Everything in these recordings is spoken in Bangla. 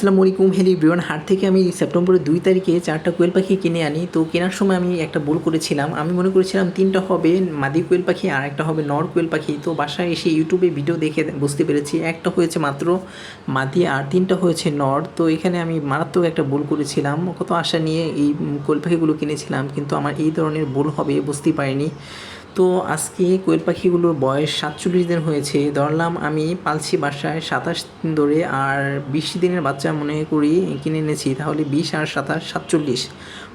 আসসালামু আলাইকুম হেলি এভরিওয়ান। হাট থেকে আমি সেপ্টেম্বরের 2 তারিখে 4টা কোয়েল পাখি কিনে আনি। তো কেনার সময় আমি একটা ভুল করেছিলাম। আমি মনে করেছিলাম 3টা হবে মাদি কোয়েল পাখি আর একটা হবে নর কোয়েল পাখি। তো বাসায় এসে ইউটিউবে ভিডিও দেখে বুঝতে পেরেছি একটা হয়েছে মাত্র মাদি আর 3টা হয়েছে নর। তো এখানে আমি মারাত্মক একটা ভুল করেছিলাম। কত আশা নিয়ে এই কোয়েল পাখিগুলো কিনেছিলাম, কিন্তু আমার এই ধরনের ভুল হবে বুঝতেই পারিনি। তো আজকে কোয়েল পাখিগুলোর বয়স 47 দিন হয়েছে। ধরলাম আমি পালছি বাসায় 27 দিন ধরে, আর 20 দিনের বাচ্চা মনে করি কিনে এনেছি, তাহলে 20 আর 27 47।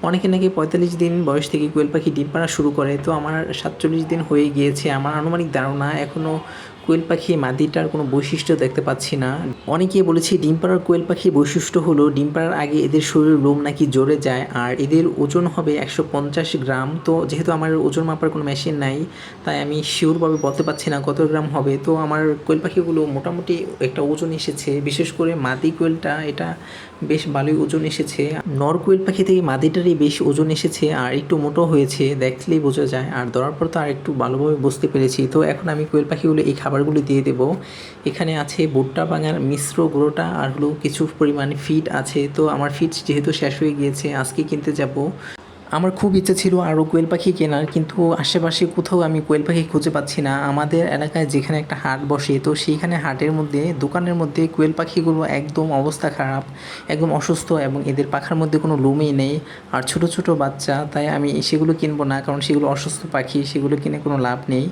অনেকে নাকি 45 দিন বয়স থেকে কোয়েল পাখি ডিম পাড়া শুরু করে। তো আমার 47 দিন হয়ে গিয়েছে। আমার আনুমানিক ধারণা এখনও কোয়েল পাখি মাদিটার কোনো বৈশিষ্ট্য দেখতে পাচ্ছি না। অনেকে বলেছে ডিম পাড়ার কোয়েল পাখির বৈশিষ্ট্য হলো ডিম পাড়ার আগে এদের শরীরের লোম নাকি জ্বরে যায় আর এদের ওজন হবে 150 গ্রাম। তো যেহেতু আমার ওজন মাপার কোনো মেশিন নাই, তাই আমি শিওরভাবে বলতে পারছি না কত গ্রাম হবে। তো আমার কোয়েল পাখিগুলো মোটামুটি একটা ওজন এসেছে, বিশেষ করে মাদি কোয়েলটা এটা বেশ ভালোই ওজন এসেছে। নর কোয়েল পাখি থেকে মাদিটারই বেশ ওজন এসেছে আর একটু মোটো হয়েছে, দেখলেই বোঝা যায়। আর ধরার পর তো আর একটু ভালোভাবে বুঝতে পেরেছি। তো এখন আমি কোয়েল পাখিগুলো এই খাবারগুলো দিয়ে দেবো। এখানে আছে ভুট্টা ভাঙার মিশ্র গুঁড়োটা আর হলো কিছু পরিমাণ ফিড আছে। তো আমার ফিড যেহেতু শেষ হয়ে গিয়েছে, আজকে কিনতে যাব। আমার খুব ইচ্ছা ছিল আরও কোয়েল পাখি কেনার, কিন্তু আশেপাশে কোথাও আমি কোয়েল পাখি খুঁজে পাচ্ছি না। আমাদের এলাকায় যেখানে একটা হাট বসে, তো সেইখানে হাটের মধ্যে দোকানের মধ্যে কোয়েল পাখিগুলো একদম অবস্থা খারাপ, একদম অসুস্থ, এবং এদের পাখার মধ্যে কোনো লোমই নেই আর ছোট ছোট বাচ্চা। তাই আমি সেগুলো কিনবো না, কারণ সেগুলো অসুস্থ পাখি, সেগুলো কিনে কোনো লাভ নেই।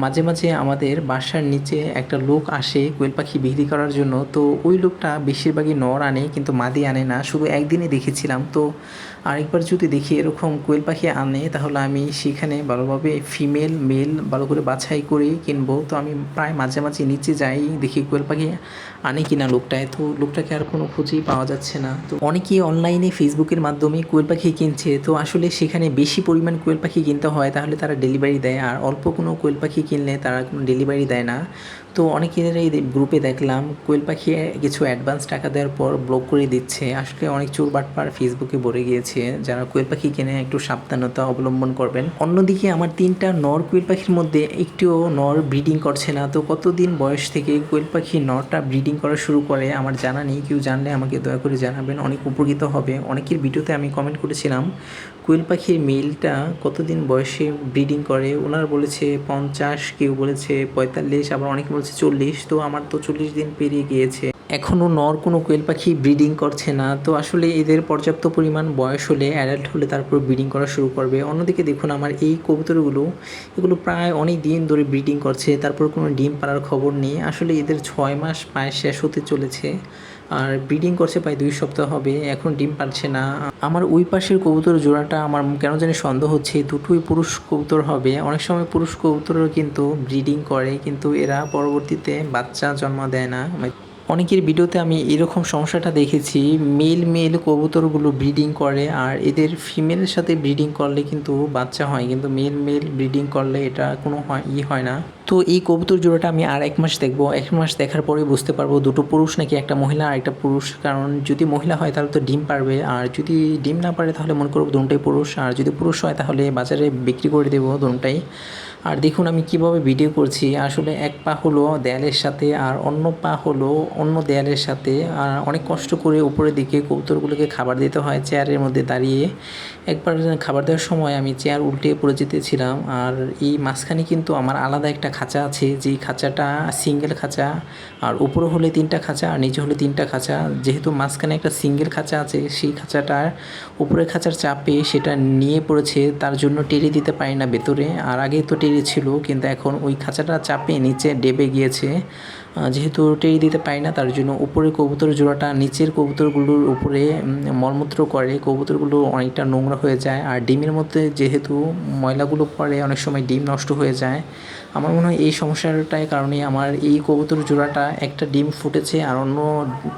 মাঝে মাঝে আমাদের বাসার নিচে একটা লোক আসে কোয়েল পাখি বিক্রি করার জন্য। তো ওই লোকটা বেশিরভাগই নর আনে, কিন্তু মাদি আনে না। শুধু একদিনই দেখেছিলাম। তো আরেকবার যদি দেখি এরকম কোয়েল পাখি আনে, তাহলে আমি সেখানে ভালোভাবে ফিমেল মেল ভালো করে বাছাই করে কিনবো। তো আমি প্রায় মাঝে মাঝে নিচে যাই, দেখি কোয়েল পাখি আনে কিনা লোকটায়। তো লোকটাকে আর কোনো খুঁজেই পাওয়া যাচ্ছে না। তো অনেকেই অনলাইনে ফেসবুকের মাধ্যমে কোয়েল পাখি কিনছে। তো আসলে সেখানে বেশি পরিমাণ কোয়েল পাখি কিনতে হয়, তাহলে তারা ডেলিভারি দেয়, আর অল্প কোনো কোয়েল পাখি কিনলে তারা কোনো ডেলিভারি দেয় না। তো অনেকের এই গ্রুপে দেখলাম কোয়েল পাখি কিছু অ্যাডভান্স টাকা দেওয়ার পর ব্লক করে দিচ্ছে। আসলে অনেক চোর বাটপার ফেসবুকে ভরে গিয়েছে। যারা কোয়েল পাখি কেনে একটু সাবধানতা অবলম্বন করবেন। অন্যদিকে আমার 3টা নর কোয়েল পাখির মধ্যে একটিও নর ব্রিডিং করছে না। তো কতদিন বয়স থেকে কোয়েল পাখি নরটা ব্রিডিং করা শুরু করে আমার জানা নেই। কেউ জানলে আমাকে দয়া করে জানাবেন, অনেক উপকৃত হবে। অনেকের ভিডিওতে আমি কমেন্ট করেছিলাম কোয়েল পাখির মেলটা কতদিন বয়সে ব্রিডিং করে। ওনারা বলেছে 50, কেউ বলেছে 45, আবার অনেকে বলছে 40। তো আমার তো 40 দিন পেরিয়ে গিয়েছে, এখনও নর কোনো কোয়েল পাখি ব্রিডিং করছে না। তো আসলে এদের পর্যাপ্ত পরিমাণ বয়স হলে, অ্যাডাল্ট হলে তারপর ব্রিডিং করা শুরু করবে। অন্যদিকে দেখুন আমার এই কবুতরগুলো, এগুলো প্রায় অনেক দিন ধরে ব্রিডিং করছে, তারপর কোনো ডিম পাড়ার খবর নেই। আসলে এদের 6 মাস প্রায় শেষ হতে চলেছে, আর ব্রিডিং করছে প্রায় 2 সপ্তাহ হবে, এখন ডিম পারছে না। আমার ওই পাশের কবুতর জোড়াটা আমার কেন জানি সন্দেহ হচ্ছে দুটোই পুরুষ কবুতর হবে। অনেক সময় পুরুষ কবুতরও কিন্তু ব্রিডিং করে, কিন্তু এরা পরবর্তীতে বাচ্চা জন্ম দেয় না। অনেকের ভিডিওতে আমি এরকম সমস্যাটা দেখেছি, মেল কবুতরগুলো ব্রিডিং করে আর এদের ফিমেলের সাথে ব্রিডিং করলে কিন্তু বাচ্চা হয়, কিন্তু মেল ব্রিডিং করলে এটা কোনো হয় না। তো এই কবুতর জোড়াটা আমি আর 1 মাস দেখবো। 1 মাস দেখার পরে বুঝতে পারবো দুটো পুরুষ নাকি একটা মহিলা আর একটা পুরুষ। কারণ যদি মহিলা হয় তাহলে তো ডিম পারবে, আর যদি ডিম না পারে তাহলে মনে করবো দুটোই পুরুষ, আর যদি পুরুষ হয় তাহলে বাজারে বিক্রি করে দেবো দুটোই। আর দেখুন আমি কিভাবে ভিডিও করছি, আসলে এক পা হলো দেয়ালের সাথে আর অন্য পা হলো অন্য দেয়ালের সাথে। আর অনেক কষ্ট করে উপরের দিকে কবুতরগুলোকে খাবার দিতে হয় চেয়ারের মধ্যে দাঁড়িয়ে। একবার খাবার দেওয়ার সময় আমি চেয়ার উল্টে পড়ে যেতেছিলাম। আর এই মাঝখানে কিন্তু আমার আলাদা একটা খাঁচা আছে, যেই খাঁচাটা সিঙ্গেল খাঁচা, আর উপরে হলে 3টা খাঁচা আর নিচে হলে 3টা খাঁচা। যেহেতু মাঝখানে একটা সিঙ্গেল খাঁচা আছে, সেই খাঁচাটার উপরের খাঁচার চাপে সেটা নিয়ে পড়েছে, তার জন্য টেনে দিতে পারি না ভেতরে। আর আগে তো টেনে ছিল, কিন্তু এখন ওই খাঁচাটা চাপে নিচে ডেবে গিয়েছে। যেহেতু টেনে দিতে পারি না, তার জন্য উপরে কবুতর জোড়াটা নিচের কবুতরগুলোর উপরে মলমূত্র করে, কবুতরগুলো অনেকটা নোংরা হয়ে যায়। আর ডিমের মধ্যে যেহেতু ময়লাগুলো পড়ে, অনেক সময় ডিম নষ্ট হয়ে যায়। আমার মনে হয় এই সমস্যাটার কারণে আমার এই কবুতর জোড়াটা একটা ডিম ফুটেছে আর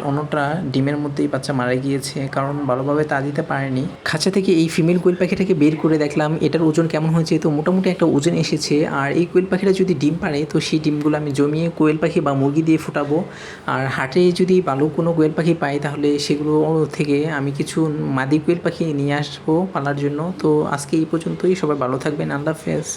অন্যটা ডিমের মধ্যেই বাচ্চা মারা গিয়েছে, কারণ ভালোভাবে তা দিতে পারেনি। খাঁচা থেকে এই ফিমেল কোয়েল পাখিটাকে বের করে দেখলাম এটার ওজন কেমন হয়েছে। তো মোটামুটি একটা ওজন এসেছে। আর এই কোয়েল পাখিটা যদি ডিম পারে, তো সেই ডিমগুলো আমি জমিয়ে কোয়েল পাখি বা মুরগি দিয়ে ফুটাবো। আর হাটে যদি ভালো কোনো কোয়েল পাখি পাই, তাহলে সেগুলো থেকে আমি কিছু মাদি কোয়েল পাখি নিয়ে আসবো পালার জন্য। তো আজকে এই পর্যন্তই, সবাই ভালো থাকবেন, আল্লাহ হাফেজ।